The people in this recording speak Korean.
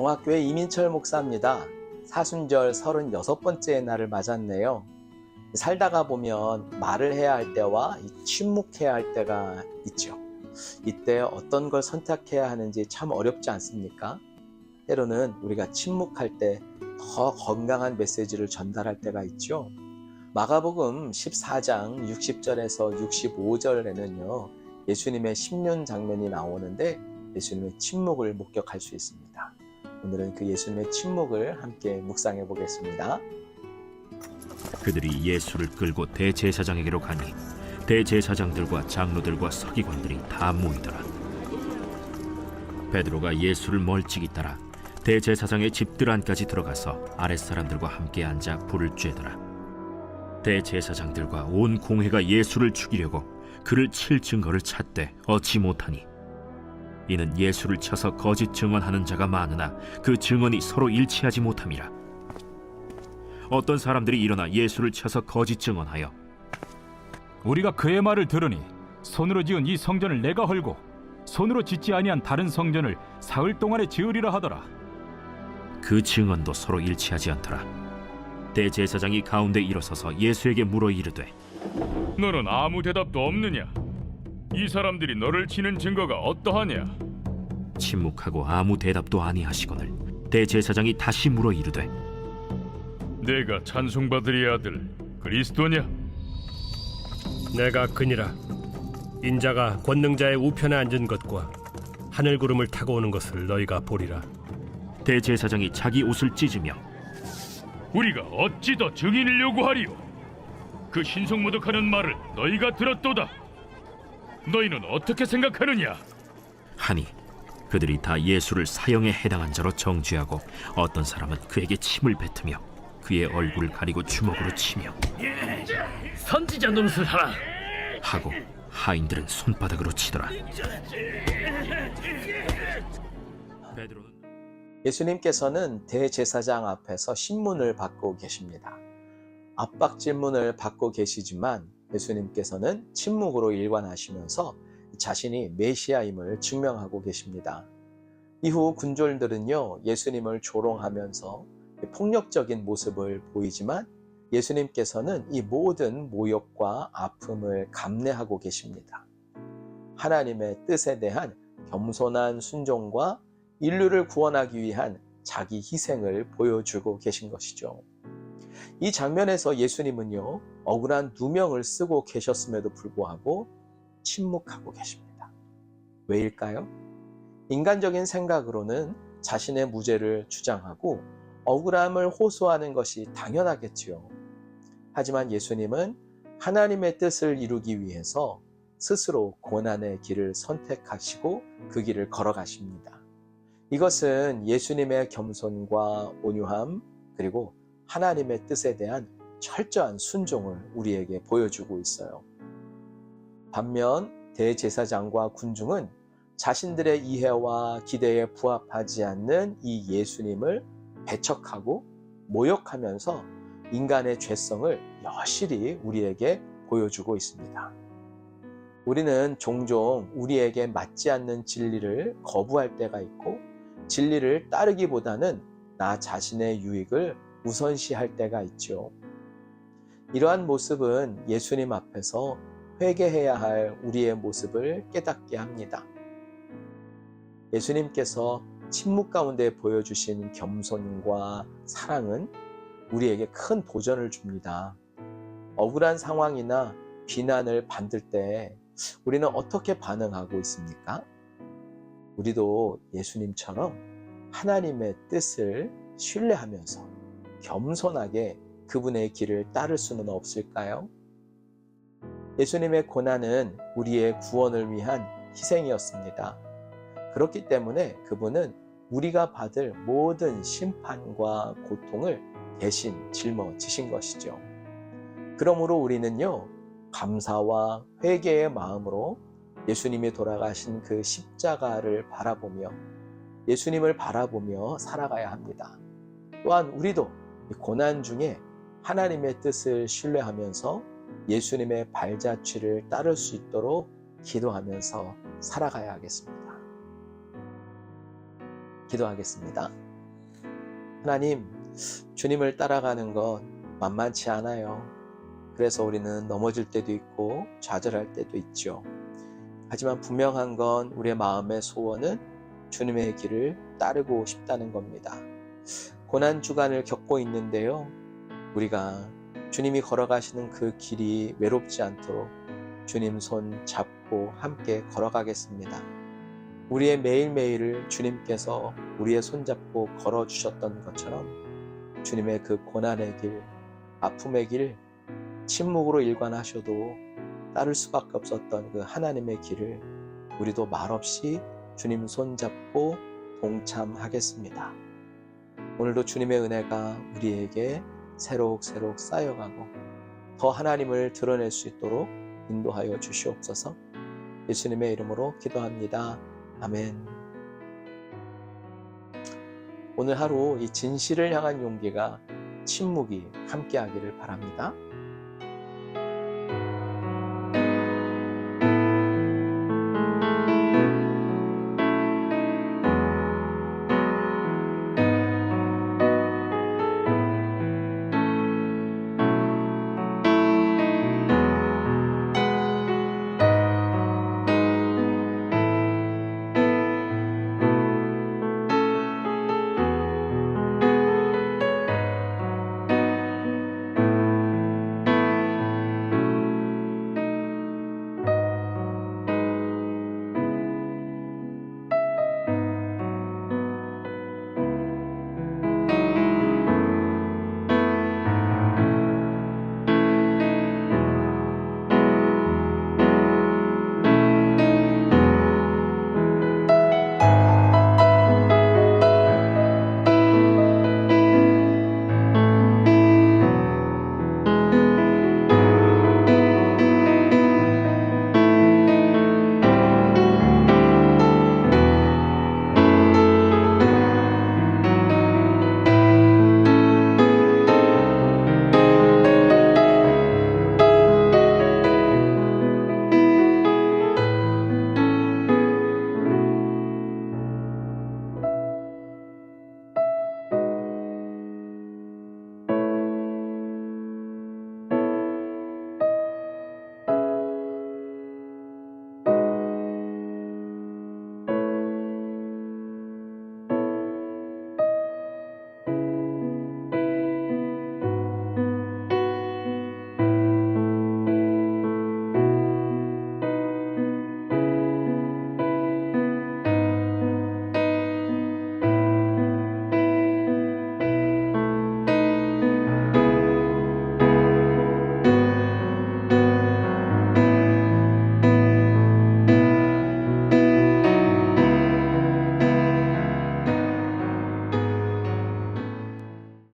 동학교의 이민철 목사입니다. 사순절 36번째 날을 맞았네요. 살다가 보면 말을 해야 할 때와 침묵해야 할 때가 있죠. 이때 어떤 걸 선택해야 하는지 참 어렵지 않습니까? 때로는 우리가 침묵할 때 더 건강한 메시지를 전달할 때가 있죠. 마가복음 14장 60절에서 65절에는요, 예수님의 심륜 장면이 나오는데 예수님의 침묵을 목격할 수 있습니다. 오늘은 그 예수님의 침묵을 함께 묵상해 보겠습니다. 그들이 예수를 끌고 대제사장에게로 가니 대제사장들과 장로들과 서기관들이 다 모이더라. 베드로가 예수를 멀찍이 따라 대제사장의 집들 안까지 들어가서 아랫사람들과 함께 앉아 불을 쬐더라. 대제사장들과 온 공회가 예수를 죽이려고 그를 칠 증거를 찾되 얻지 못하니 이는 예수를 쳐서 거짓 증언하는 자가 많으나 그 증언이 서로 일치하지 못함이라. 어떤 사람들이 일어나 예수를 쳐서 거짓 증언하여 우리가 그의 말을 들으니 손으로 지은 이 성전을 내가 헐고 손으로 짓지 아니한 다른 성전을 사흘 동안에 지으리라 하더라. 그 증언도 서로 일치하지 않더라. 대제사장이 가운데 일어서서 예수에게 물어 이르되 너는 아무 대답도 없느냐? 이 사람들이 너를 치는 증거가 어떠하냐? 침묵하고 아무 대답도 아니하시거늘 대제사장이 다시 물어 이르되 내가 찬송받으리 아들 그리스도냐? 내가 그니라. 인자가 권능자의 우편에 앉은 것과 하늘 구름을 타고 오는 것을 너희가 보리라. 대제사장이 자기 옷을 찢으며 우리가 어찌 더 증인을 요구하리요? 그 신성모독하는 말을 너희가 들었도다. 너희는 어떻게 생각하느냐? 하니 그들이 다 예수를 사형에 해당한 자로 정죄하고 어떤 사람은 그에게 침을 뱉으며 그의 얼굴을 가리고 주먹으로 치며 선지자 노릇을 하라 하고 하인들은 손바닥으로 치더라. 베드로는 예수님께서는 대제사장 앞에서 신문을 받고 계십니다. 압박 질문을 받고 계시지만 예수님께서는 침묵으로 일관하시면서 자신이 메시아임을 증명하고 계십니다. 이후 군졸들은요, 예수님을 조롱하면서 폭력적인 모습을 보이지만 예수님께서는 이 모든 모욕과 아픔을 감내하고 계십니다. 하나님의 뜻에 대한 겸손한 순종과 인류를 구원하기 위한 자기 희생을 보여주고 계신 것이죠. 이 장면에서 예수님은요, 억울한 누명을 쓰고 계셨음에도 불구하고 침묵하고 계십니다. 왜일까요? 인간적인 생각으로는 자신의 무죄를 주장하고 억울함을 호소하는 것이 당연하겠지요. 하지만 예수님은 하나님의 뜻을 이루기 위해서 스스로 고난의 길을 선택하시고 그 길을 걸어가십니다. 이것은 예수님의 겸손과 온유함, 그리고 하나님의 뜻에 대한 철저한 순종을 우리에게 보여주고 있어요. 반면 대제사장과 군중은 자신들의 이해와 기대에 부합하지 않는 이 예수님을 배척하고 모욕하면서 인간의 죄성을 여실히 우리에게 보여주고 있습니다. 우리는 종종 우리에게 맞지 않는 진리를 거부할 때가 있고 진리를 따르기보다는 나 자신의 유익을 우선시할 때가 있죠. 이러한 모습은 예수님 앞에서 회개해야 할 우리의 모습을 깨닫게 합니다. 예수님께서 침묵 가운데 보여주신 겸손과 사랑은 우리에게 큰 도전을 줍니다. 억울한 상황이나 비난을 받을 때 우리는 어떻게 반응하고 있습니까? 우리도 예수님처럼 하나님의 뜻을 신뢰하면서 겸손하게 그분의 길을 따를 수는 없을까요? 예수님의 고난은 우리의 구원을 위한 희생이었습니다. 그렇기 때문에 그분은 우리가 받을 모든 심판과 고통을 대신 짊어지신 것이죠. 그러므로 우리는요, 감사와 회개의 마음으로 예수님이 돌아가신 그 십자가를 바라보며 예수님을 바라보며 살아가야 합니다. 또한 우리도 고난 중에 하나님의 뜻을 신뢰하면서 예수님의 발자취를 따를 수 있도록 기도하면서 살아가야 하겠습니다. 기도하겠습니다. 하나님, 주님을 따라가는 것 만만치 않아요. 그래서 우리는 넘어질 때도 있고 좌절할 때도 있죠. 하지만 분명한 건 우리의 마음의 소원은 주님의 길을 따르고 싶다는 겁니다. 고난 주간을 겪고 있는데요. 우리가 주님이 걸어가시는 그 길이 외롭지 않도록 주님 손 잡고 함께 걸어가겠습니다. 우리의 매일매일을 주님께서 우리의 손 잡고 걸어주셨던 것처럼 주님의 그 고난의 길, 아픔의 길, 침묵으로 일관하셔도 따를 수밖에 없었던 그 하나님의 길을 우리도 말없이 주님 손 잡고 동참하겠습니다. 오늘도 주님의 은혜가 우리에게 새록새록 쌓여가고 더 하나님을 드러낼 수 있도록 인도하여 주시옵소서. 예수님의 이름으로 기도합니다. 아멘. 오늘 하루 이 진실을 향한 용기가 침묵이 함께하기를 바랍니다.